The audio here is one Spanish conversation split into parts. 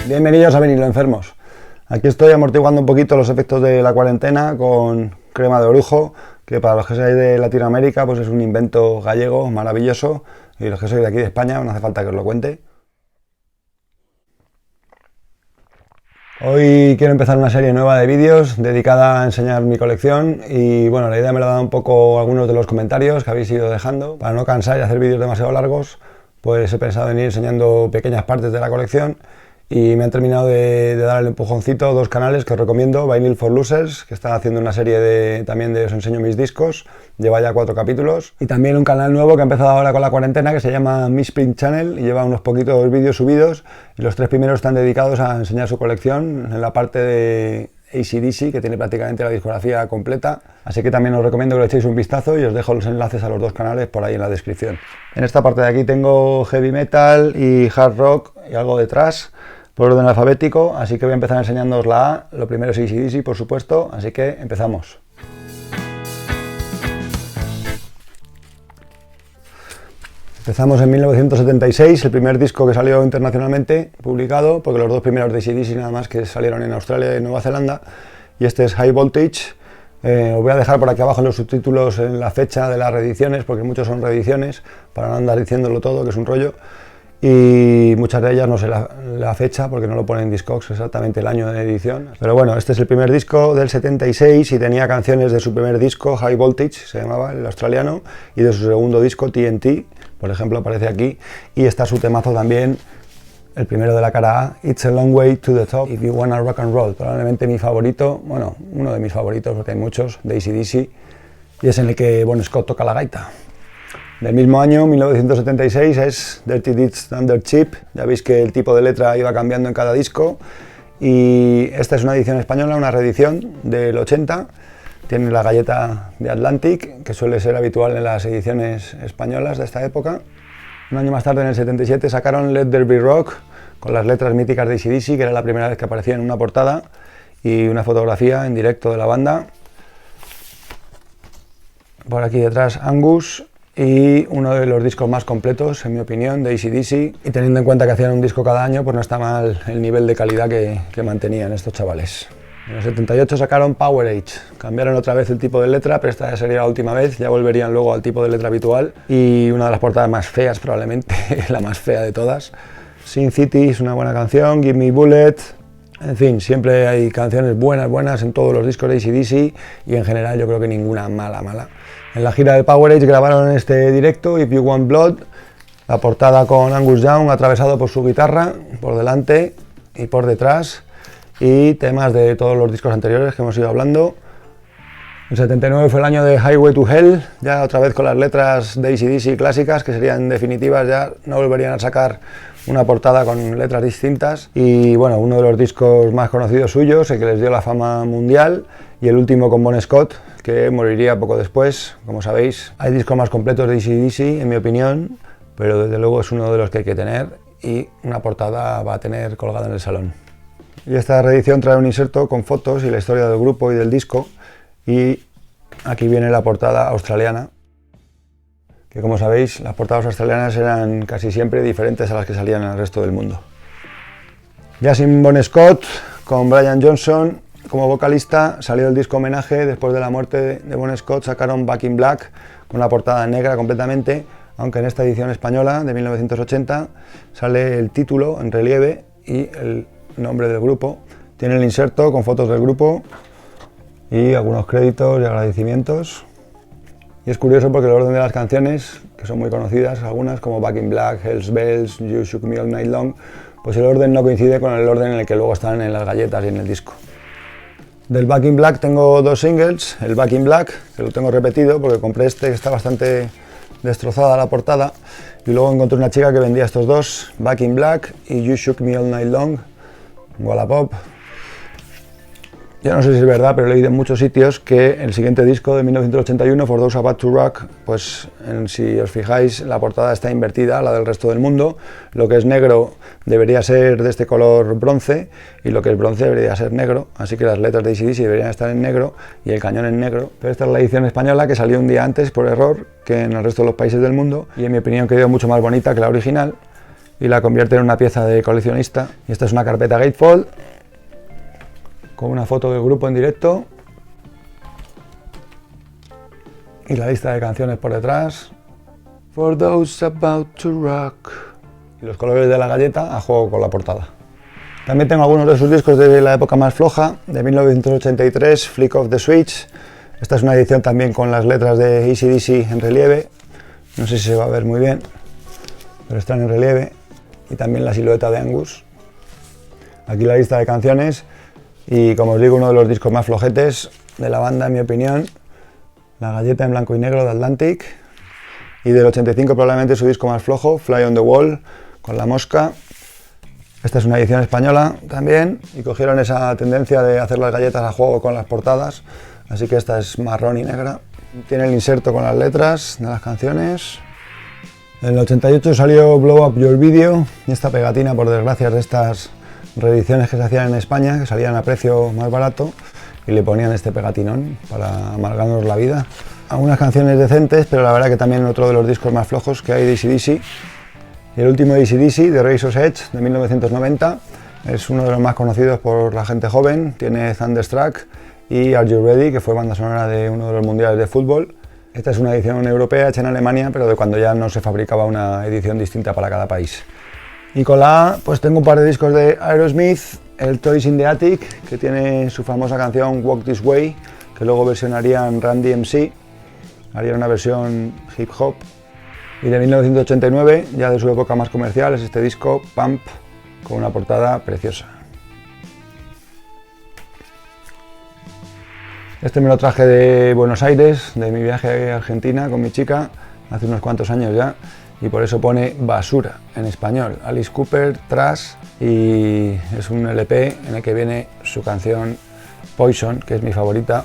Bienvenidos a Vinilo Enfermos. Aquí estoy amortiguando un poquito los efectos de la cuarentena con crema de orujo, que para los que sois de Latinoamérica pues es un invento gallego maravilloso, y los que sois de aquí de España no hace falta que os lo cuente. Hoy quiero empezar una serie nueva de vídeos dedicada a enseñar mi colección y bueno, la idea me la da un poco algunos de los comentarios que habéis ido dejando. Para no cansar y hacer vídeos demasiado largos, pues he pensado en ir enseñando pequeñas partes de la colección y me han terminado de dar el empujoncito dos canales que os recomiendo. Vinyl for Losers, que están haciendo una serie también de os enseño mis discos, lleva ya 4 capítulos, y también un canal nuevo que ha empezado ahora con la cuarentena que se llama Misprint Channel y lleva unos poquitos vídeos subidos, y los 3 primeros están dedicados a enseñar su colección en la parte de AC/DC, que tiene prácticamente la discografía completa, así que también os recomiendo que le echéis un vistazo y os dejo los enlaces a los 2 canales por ahí en la descripción. En esta parte de aquí tengo heavy metal y hard rock y algo de thrash por orden alfabético, así que voy a empezar enseñándoos la A. Lo primero es AC/DC, por supuesto, así que empezamos. Empezamos en 1976, el primer disco que salió internacionalmente publicado, porque los 2 primeros de AC/DC nada más que salieron en Australia y Nueva Zelanda, y este es High Voltage. Os voy a dejar por aquí abajo en los subtítulos en la fecha de las reediciones, porque muchos son reediciones, para no andar diciéndolo todo, que es un rollo, y muchas de ellas no sé la fecha, porque no lo ponen en Discogs exactamente el año de edición. Pero bueno, este es el primer disco del 76 y tenía canciones de su primer disco, High Voltage, se llamaba el australiano, y de su segundo disco, TNT, por ejemplo, aparece aquí, y está su temazo también, el primero de la cara A, It's a Long Way to the Top, If You Wanna Rock and Roll, probablemente mi favorito, bueno, uno de mis favoritos, porque hay muchos, de AC/DC, y es en el que Bon Scott toca la gaita. Del mismo año, 1976, es Dirty Deeds Done Dirt Cheap. Ya veis que el tipo de letra iba cambiando en cada disco, y esta es una edición española, una reedición del 80. Tiene la galleta de Atlantic, que suele ser habitual en las ediciones españolas de esta época. Un año más tarde, en el 77, sacaron Let There Be Rock, con las letras míticas de AC/DC, que era la primera vez que aparecía en una portada, y una fotografía en directo de la banda. Por aquí detrás, Angus, y uno de los discos más completos, en mi opinión, de AC/DC, y teniendo en cuenta que hacían un disco cada año, pues no está mal el nivel de calidad que mantenían estos chavales. En el 78 sacaron Powerage, cambiaron otra vez el tipo de letra, pero esta ya sería la última vez, ya volverían luego al tipo de letra habitual, y una de las portadas más feas, probablemente la más fea de todas. Sin City es una buena canción, Give Me Bullet, en fin, siempre hay canciones buenas en todos los discos de AC/DC, y en general yo creo que ninguna mala. En la gira de Powerage grabaron este directo, If You Want Blood, la portada con Angus Young atravesado por su guitarra, por delante y por detrás, y temas de todos los discos anteriores que hemos ido hablando. El 79 fue el año de Highway to Hell, ya otra vez con las letras de AC/DC clásicas, que serían definitivas, ya no volverían a sacar una portada con letras distintas. Y bueno, uno de los discos más conocidos suyos, el que les dio la fama mundial, y el último con Bon Scott, que moriría poco después, como sabéis. Hay discos más completos de AC/DC, en mi opinión, pero desde luego es uno de los que hay que tener, y una portada va a tener colgada en el salón. Y esta reedición trae un inserto con fotos y la historia del grupo y del disco, y aquí viene la portada australiana, que como sabéis las portadas australianas eran casi siempre diferentes a las que salían en el resto del mundo. Ya sin Bon Scott, con Brian Johnson como vocalista, salió el disco homenaje. Después de la muerte de Bon Scott sacaron Back in Black, con la portada negra completamente, aunque en esta edición española de 1980 sale el título en relieve y el nombre del grupo. Tiene el inserto con fotos del grupo y algunos créditos y agradecimientos. Y es curioso porque el orden de las canciones, que son muy conocidas, algunas como Back in Black, Hell's Bells, You Shook Me All Night Long, pues el orden no coincide con el orden en el que luego están en las galletas y en el disco. Del Back in Black tengo 2 singles, el Back in Black, que lo tengo repetido porque compré este que está bastante destrozada la portada, y luego encontré una chica que vendía estos 2, Back in Black y You Shook Me All Night Long, Wallapop. Yo no sé si es verdad, pero he leído en muchos sitios que el siguiente disco de 1981, For Those About to Rock, pues si os fijáis, la portada está invertida a la del resto del mundo. Lo que es negro debería ser de este color bronce, y lo que es bronce debería ser negro, así que las letras de AC/DC deberían estar en negro y el cañón en negro. Pero esta es la edición española, que salió un día antes por error que en el resto de los países del mundo, y en mi opinión quedó mucho más bonita que la original. y la convierte en una pieza de coleccionista. Y esta es una carpeta gatefold con una foto del grupo en directo y la lista de canciones por detrás. For those about to rock. Y los colores de la galleta a juego con la portada. También tengo algunos de sus discos de la época más floja, de 1983, Flick of the Switch. Esta es una edición también con las letras de AC/DC en relieve. No sé si se va a ver muy bien, pero están en relieve. Y también la silueta de Angus. Aquí la lista de canciones. Y como os digo, uno de los discos más flojetes de la banda, en mi opinión. La galleta en blanco y negro de Atlantic. Y del 85 probablemente su disco más flojo, Fly on the Wall, con la mosca. Esta es una edición española también, y cogieron esa tendencia de hacer las galletas a juego con las portadas, así que esta es marrón y negra. Tiene el inserto con las letras de las canciones. En el 88 salió Blow Up Your Video, y esta pegatina, por desgracia, de estas reediciones que se hacían en España, que salían a precio más barato, y le ponían este pegatinón para amargarnos la vida. Algunas canciones decentes, pero la verdad que también otro de los discos más flojos que hay de AC/DC. Y el último de AC/DC, de Razor's Edge, de 1990, es uno de los más conocidos por la gente joven. Tiene Thunderstruck y Are You Ready, que fue banda sonora de uno de los mundiales de fútbol. Esta es una edición europea hecha en Alemania, pero de cuando ya no se fabricaba una edición distinta para cada país. Y con la A, pues tengo un par de discos de Aerosmith, el Toys in the Attic, que tiene su famosa canción Walk This Way, que luego versionarían Run DMC, harían una versión hip hop. Y de 1989, ya de su época más comercial, es este disco Pump, con una portada preciosa. Este me lo traje de Buenos Aires, de mi viaje a Argentina con mi chica, hace unos cuantos años ya, y por eso pone Basura en español, Alice Cooper, Trash, y es un LP en el que viene su canción Poison, que es mi favorita.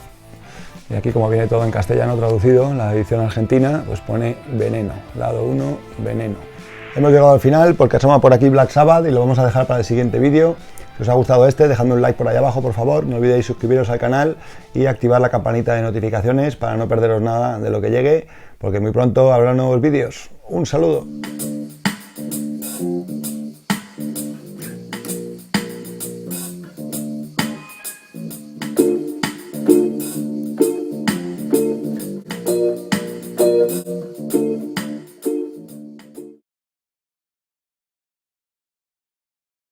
Y aquí, como viene todo en castellano traducido, en la edición argentina, pues pone Veneno, lado 1, Veneno. Hemos llegado al final porque asoma por aquí Black Sabbath y lo vamos a dejar para el siguiente vídeo. Si os ha gustado este, dejadme un like por ahí abajo, por favor. No olvidéis suscribiros al canal y activar la campanita de notificaciones para no perderos nada de lo que llegue, porque muy pronto habrá nuevos vídeos. Un saludo.